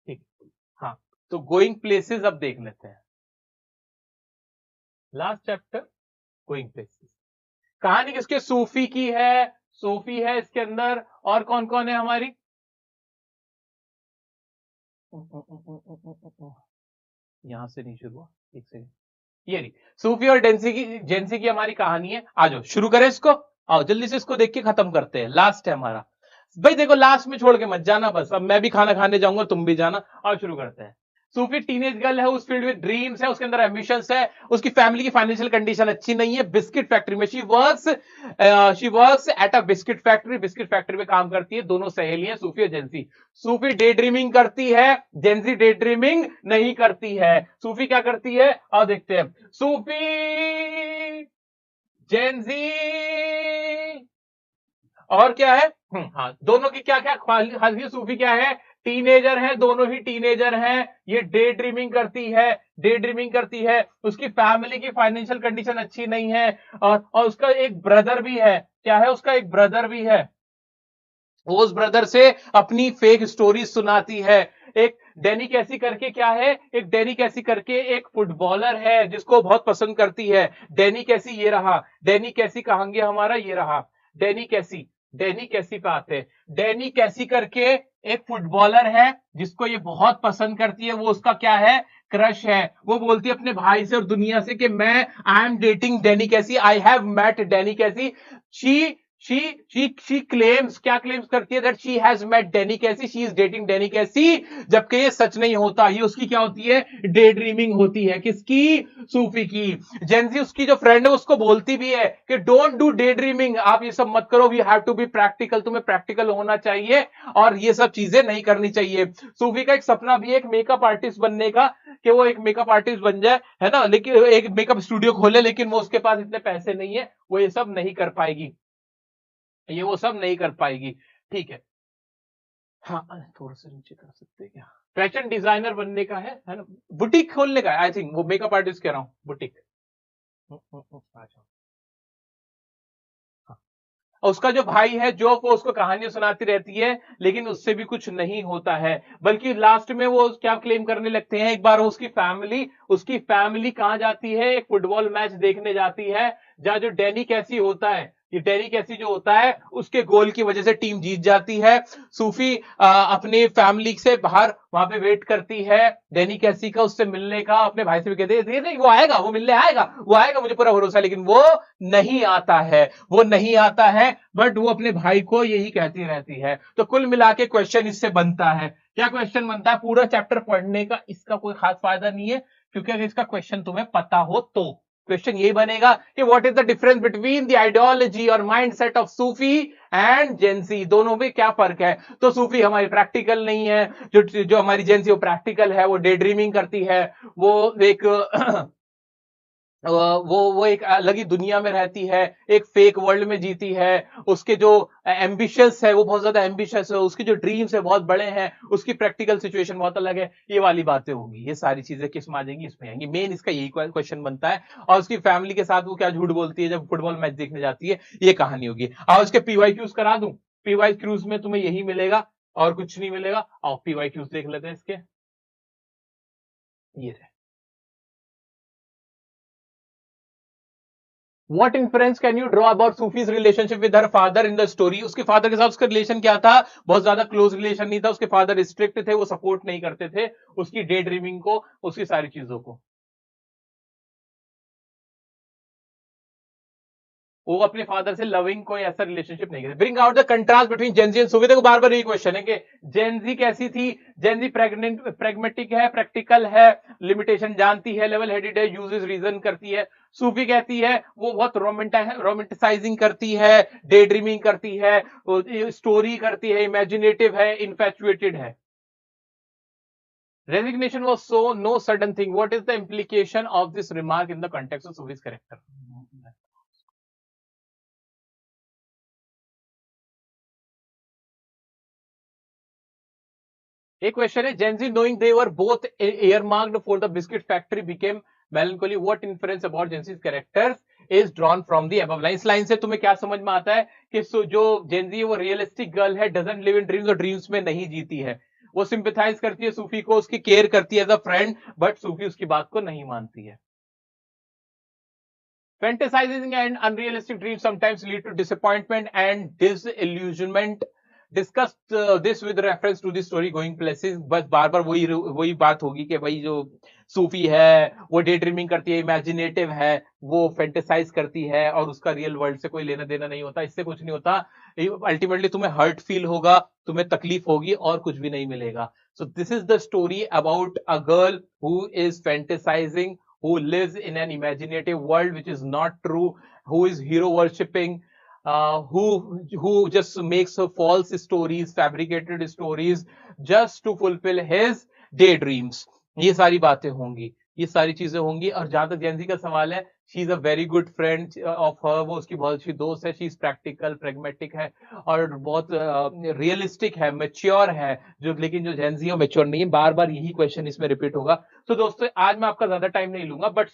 ठीक, हाँ, तो गोइंग प्लेसेस अब देख लेते हैं। लास्ट चैप्टर गोइंग प्लेसेस, कहानी किसके, सूफी की है, सूफी है इसके अंदर, और कौन कौन है हमारी, यहां से नहीं शुरू हुआ, एक सेकंड, ये नहीं, सूफी और जेंसी की हमारी कहानी है। आ जाओ शुरू करें इसको, आओ जल्दी से इसको देख के खत्म करते हैं, लास्ट है हमारा भाई। देखो लास्ट में छोड़ के मत जाना, बस अब मैं भी खाना खाने जाऊंगा, तुम भी जाना, और शुरू करते हैं। सूफी टीनेज गर्ल है, उस फील्ड में ड्रीम्स है, उसके अंदर एम्बिशंस है, उसकी फैमिली की फाइनेंशियल कंडीशन अच्छी नहीं है, बिस्किट फैक्ट्री में she works at a biscuit factory में काम करती है, दोनों सहेलियां सूफी और जेंसी। सूफी डे ड्रीमिंग करती है, जेंसी डे ड्रीमिंग नहीं करती है। सूफी क्या करती है, और देखते हैं, सूफी, जेंजी, और क्या है, हाँ, दोनों की क्या क्या खासियत, सूफी क्या है, टीनेजर है, दोनों ही टीनेजर हैं, ये डे ड्रीमिंग करती है, उसकी फैमिली की फाइनेंशियल कंडीशन अच्छी नहीं है, और उसका एक ब्रदर भी है, क्या है, उसका एक ब्रदर भी है, वो उस ब्रदर से अपनी फेक स्टोरी सुनाती है। एक डैनी कैसी करके क्या है, एक डैनी कैसी करके एक फुटबॉलर है जिसको बहुत पसंद करती है, डैनी कैसी, ये रहा, डैनी कैसी कहांगे हमारा, ये रहा, डैनी कैसी पे आते हैं, डैनी कैसी करके एक फुटबॉलर है जिसको ये बहुत पसंद करती है, वो उसका क्या है, क्रश है। वो बोलती है अपने भाई से और दुनिया से कि मैं, I am dating Danny Casey, I have met Danny Casey. She she claims, क्या क्लेम्स करती है, that she has met Danny Casey, she is dating Danny Casey, जबकि ये सच नहीं होता, ये उसकी क्या होती है, डे ड्रीमिंग होती है, किसकी, सूफी की। जेंजी उसकी जो फ्रेंड है उसको बोलती भी है कि डोंट डू डे ड्रीमिंग, आप ये सब मत करो, we have to be practical, तुम्हें प्रैक्टिकल होना चाहिए और ये सब चीजें नहीं करनी चाहिए। सूफी का एक सपना भी है एक मेकअप आर्टिस्ट बनने का, कि वो एक मेकअप आर्टिस्ट बन जाए, है ना, लेकिन एक मेकअप स्टूडियो खोले, लेकिन वो उसके पास इतने पैसे नहीं है, वो ये सब नहीं कर पाएगी, ये वो सब नहीं कर पाएगी। ठीक है, हाँ, थोड़ा सा नीचे कर सकते हैं क्या, फैशन डिजाइनर बनने का है ना, बुटीक खोलने का, आई थिंक वो मेकअप आर्टिस्ट कह रहा हूँ, बुटीक। आ जाओ, हाँ। और उसका जो भाई है जो, वो उसको कहानियां सुनाती रहती है, लेकिन उससे भी कुछ नहीं होता है, बल्कि लास्ट में वो क्या क्लेम करने लगते हैं, एक बार उसकी फैमिली कहां जाती है, एक फुटबॉल मैच देखने जाती है, जहां जो डैनी कैसी होता है, ये डैनी कैसी जो होता है, उसके गोल की वजह से टीम जीत जाती है। सूफी अपनी फैमिली से बाहर वहां पे वेट करती है डैनी कैसी का उससे मिलने का, अपने भाई से भी कहते हैं नहीं, वो आएगा, वो मिलने आएगा, वो आएगा, मुझे पूरा भरोसा है, लेकिन वो नहीं आता है, बट वो अपने भाई को यही कहती रहती है। तो कुल मिला के क्वेश्चन इससे बनता है, क्या क्वेश्चन बनता है, पूरा चैप्टर पढ़ने का इसका कोई खास फायदा नहीं है, क्योंकि अगर इसका क्वेश्चन तुम्हें पता हो तो क्वेश्चन यही बनेगा कि what is the difference between the ideology और माइंडसेट ऑफ सूफी एंड जेंसी, दोनों में क्या फर्क है। तो सूफी हमारी प्रैक्टिकल नहीं है, जो हमारी जेंसी वो प्रैक्टिकल है, वो डे ड्रीमिंग करती है, वो एक वो एक अलग ही दुनिया में रहती है, एक फेक वर्ल्ड में जीती है, उसके जो एम्बिशंस है वो बहुत ज्यादा एम्बिशियस है, उसके जो ड्रीम्स है बहुत बड़े हैं, उसकी प्रैक्टिकल सिचुएशन बहुत अलग है, ये वाली बातें होंगी, ये सारी चीजें किस में आ जाएंगी, इसमें आएंगी, मेन इसका यही क्वेश्चन बनता है। और उसकी फैमिली के साथ वो क्या झूठ बोलती है जब फुटबॉल मैच देखने जाती है, ये कहानी होगी। और उसके पीवाई क्यूज करा दूं, पीवाई क्यूज में तुम्हें यही मिलेगा और कुछ नहीं मिलेगा, और पीवाई क्यूज देख लेते हैं इसके, ये है। What inference can you draw about Sufi's relationship with her father in the story? उसके फादर के साथ उसका रिलेशन क्या था, बहुत ज्यादा क्लोज रिलेशन नहीं था, उसके फादर स्ट्रिक्ट थे, वो सपोर्ट नहीं करते थे उसकी डे ड्रीमिंग को, उसकी सारी चीजों को, वो अपने फादर से लविंग कोई ऐसा रिलेशनशिप नहीं करते। Bring out the contrast between gen Z and Sufi, देखो बार बार यही क्वेश्चन है कि जेंजी कैसी थी, जेंजी प्रेगमेटिक है, प्रैक्टिकल है, लिमिटेशन जानती है, लेवल हेडेड है, यूजेस रीजन करती है। सूफी कहती है वो बहुत रोमांटिसाइजिंग करती है, डे ड्रीमिंग करती है, स्टोरी करती है, इमेजिनेटिव है, इन्फैचुएटेड है। Resignation was so no sudden thing. What is the implication of this remark in the context of Sufi's character? एक क्वेश्चन है, Gen Z knowing they were both earmarked for the biscuit factory became melancholy. What inference about जेंजी's characters is drawn from the above line? इस line से तुम्हें क्या समझ में आता है कि जो जेंजी वो रियलिस्टिक गर्ल है, डजंट लिव इन ड्रीम्स, और ड्रीम्स में नहीं जीती है, वो सिंपैथाइज करती है सूफी को, उसकी केयर करती है एज अ फ्रेंड, बट सूफी उसकी बात को नहीं मानती है। Fantasizing and unrealistic dreams sometimes lead to disappointment and disillusionment. Discussed this with reference to the story Going Places. बस बार बार वही वही बात होगी कि भाई जो सूफी है वो डे ड्रीमिंग करती है, इमेजिनेटिव है, वो फेंटेसाइज करती है और उसका रियल वर्ल्ड से कोई लेना देना नहीं होता, इससे कुछ नहीं होता। अल्टीमेटली तुम्हें हर्ट फील होगा, तुम्हें तकलीफ होगी और कुछ भी नहीं मिलेगा। So this is the story about a girl who is fantasizing, who lives in an imaginative world which is not true, who is hero worshipping, who just makes false stories, fabricated stories just to fulfill his daydreams. ये सारी बातें होंगी, ये सारी चीजें होंगी। और जहां तक जेंजी का सवाल है, she is a very good friend of her, वो उसकी बहुत अच्छी दोस्त है, शी इज प्रैक्टिकल, प्रेगमेटिक है और बहुत रियलिस्टिक है, मेच्योर है। जो लेकिन जो जेंजी है मेच्योर नहीं है। बार बार यही क्वेश्चन इसमें रिपीट होगा। तो दोस्तों आज मैं आपका ज्यादा टाइम नहीं लूंगा, बट